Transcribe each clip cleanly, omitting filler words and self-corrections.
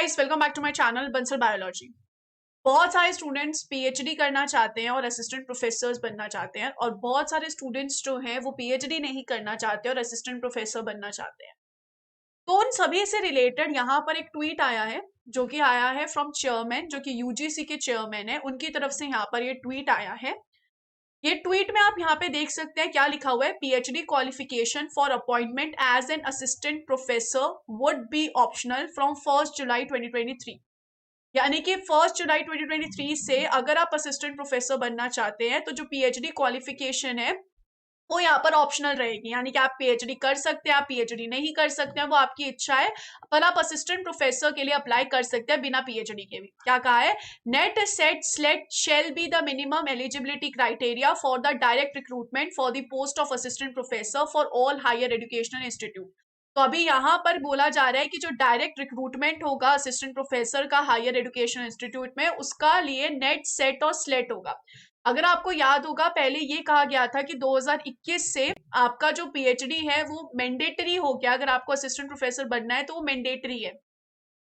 Guys, welcome back to my channel Bansal biology. बहुत सारे students PhD करना चाहते हैं और असिस्टेंट प्रोफेसर्स बनना चाहते हैं, और बहुत सारे स्टूडेंट्स जो हैं वो पीएचडी नहीं करना चाहते और असिस्टेंट प्रोफेसर बनना चाहते हैं। तो उन सभी से रिलेटेड यहाँ पर एक ट्वीट आया है, जो कि आया है फ्रॉम चेयरमैन, जो कि यूजीसी के चेयरमैन है, उनकी तरफ से यहाँ पर ये ट्वीट आया है। ये ट्वीट में आप यहाँ पे देख सकते हैं क्या लिखा हुआ है। PhD qualification for appointment as an assistant professor would be optional from 1 July 2023। यानी कि 1 जुलाई 2023 से अगर आप असिस्टेंट प्रोफेसर बनना चाहते हैं तो जो पीएचडी क्वालिफिकेशन है वो यहाँ पर ऑप्शनल रहेगी। यानी कि आप पीएचडी कर सकते हैं, आप पीएचडी नहीं कर सकते हैं, वो आपकी इच्छा है, पर आप असिस्टेंट प्रोफेसर के लिए अप्लाई कर सकते हैं बिना पीएचडी के भी। क्या कहा है, NET SET SLET shall be the minimum eligibility criteria for the direct recruitment for the post of assistant professor for all higher educational institute. तो अभी यहाँ पर बोला जा रहा है कि जो डायरेक्ट रिक्रूटमेंट होगा असिस्टेंट प्रोफेसर का हायर एजुकेशन इंस्टीट्यूट में, उसका लिए नेट सेट और स्लेट होगा। अगर आपको याद होगा, पहले ये कहा गया था कि 2021 से आपका जो पीएचडी है वो मैंडेटरी हो गया। अगर आपको असिस्टेंट प्रोफेसर बनना है तो वो मैंडेटरी है,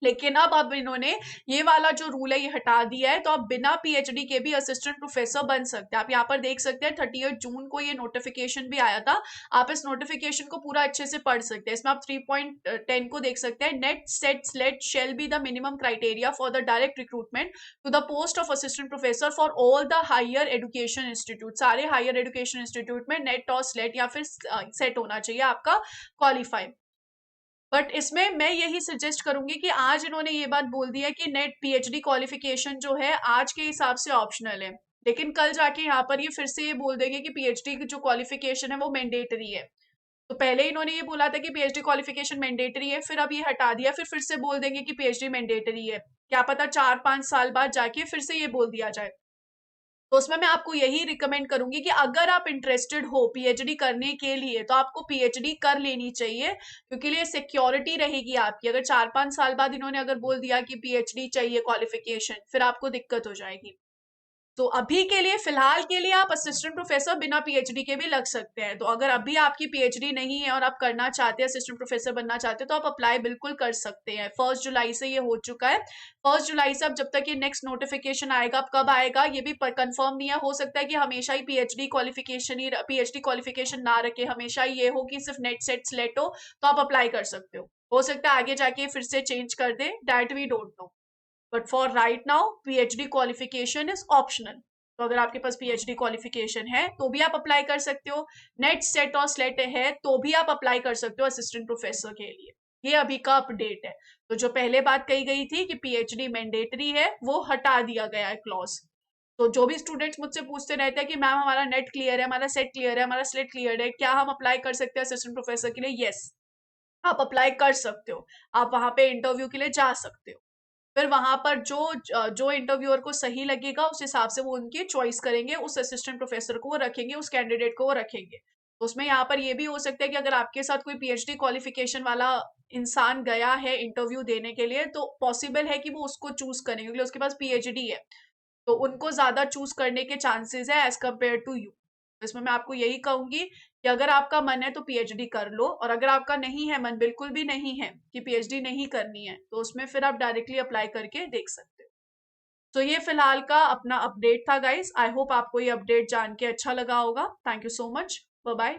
लेकिन अब इन्होंने ये वाला जो रूल है ये हटा दिया है, तो आप बिना पीएचडी के भी असिस्टेंट प्रोफेसर बन सकते हैं। आप यहाँ पर देख सकते हैं 30 जून को ये नोटिफिकेशन भी आया था। आप इस नोटिफिकेशन को पूरा अच्छे से पढ़ सकते हैं। इसमें आप 3.10 को देख सकते हैं, NET SET SLET shall be the minimum criteria for the direct recruitment to the post of assistant professor for all the higher education institute. सारे हायर एजुकेशन इंस्टीट्यूट में नेट और स्लेट या फिर सेट होना चाहिए आपका क्वालिफाई। बट इसमें मैं यही सजेस्ट करूंगी कि आज इन्होंने ये बात बोल दी है कि नेट पीएचडी क्वालिफिकेशन जो है आज के हिसाब से ऑप्शनल है, लेकिन कल जाके यहाँ पर ये फिर से ये बोल देंगे कि पीएचडी की जो क्वालिफिकेशन है वो मैंडेटरी है। तो पहले इन्होंने ये बोला था कि पीएचडी क्वालिफिकेशन मैंडेटरी है, फिर अब ये हटा दिया, फिर से बोल देंगे कि पीएचडी मैंडेटरी है। क्या पता 4-5 साल बाद जाके फिर से ये बोल दिया जाए। तो उसमें मैं आपको यही रिकमेंड करूंगी कि अगर आप इंटरेस्टेड हो पीएचडी करने के लिए तो आपको पीएचडी कर लेनी चाहिए, क्योंकि ये सिक्योरिटी रहेगी आपकी। अगर 4-5 साल बाद इन्होंने अगर बोल दिया कि पीएचडी चाहिए क्वालिफिकेशन, फिर आपको दिक्कत हो जाएगी। तो अभी के लिए, फिलहाल के लिए आप असिस्टेंट प्रोफेसर बिना पीएचडी के भी लग सकते हैं। तो अगर अभी आपकी पीएचडी नहीं है और आप करना चाहते हैं, असिस्टेंट प्रोफेसर बनना चाहते हैं, तो आप अप्लाई बिल्कुल कर सकते हैं। 1 जुलाई से ये हो चुका है। 1 जुलाई से अब जब तक ये नेक्स्ट नोटिफिकेशन आएगा, अब कब आएगा ये भी कंफर्म नहीं है। हो सकता है कि हमेशा ही पीएचडी क्वालिफिकेशन ना रखे, हमेशा ये हो कि सिर्फ नेट सेट स्लेट हो, तो आप अप्लाई कर सकते हो सकता है आगे जाके फिर से चेंज कर दे, that we don't know. But for right now PhD qualification is optional. तो अगर आपके पास पीएचडी क्वालिफिकेशन है तो भी आप अप्लाई कर सकते हो, नेट सेट और स्लेट है तो भी आप अप्लाई कर सकते हो असिस्टेंट प्रोफेसर के लिए। ये अभी का अपडेट है। तो जो पहले बात कही गई थी कि पीएचडी मैंडेटरी है, वो हटा दिया गया है क्लॉज। तो जो भी स्टूडेंट्स मुझसे पूछते रहते हैं कि मैम हमारा नेट क्लियर है, हमारा सेट क्लियर है, हमारा स्लेट क्लियर है, क्या हम अप्लाई कर सकते हैं असिस्टेंट प्रोफेसर के लिए? यस, आप अप्लाई कर सकते हो। आप वहां पे इंटरव्यू के लिए जा सकते हो। फिर वहां पर जो इंटरव्यूअर को सही लगेगा उस हिसाब से वो उनकी चॉइस करेंगे, उस असिस्टेंट प्रोफेसर को वो रखेंगे, उस कैंडिडेट को वो रखेंगे। तो उसमें यहाँ पर ये भी हो सकता है कि अगर आपके साथ कोई पीएचडी क्वालिफिकेशन वाला इंसान गया है इंटरव्यू देने के लिए, तो पॉसिबल है कि वो उसको चूज करेंगे क्योंकि उसके पास पीएचडी है, तो उनको ज्यादा चूज करने के चांसेस है एज कम्पेयर टू यू। इसमें मैं आपको यही कहूंगी कि अगर आपका मन है तो पीएचडी कर लो, और अगर आपका नहीं है मन, बिल्कुल भी नहीं है कि पीएचडी नहीं करनी है, तो उसमें फिर आप डायरेक्टली अप्लाई करके देख सकते हो। तो ये फिलहाल का अपना अपडेट था गाइस। आई होप आपको ये अपडेट जान के अच्छा लगा होगा। Thank you so much, bye bye.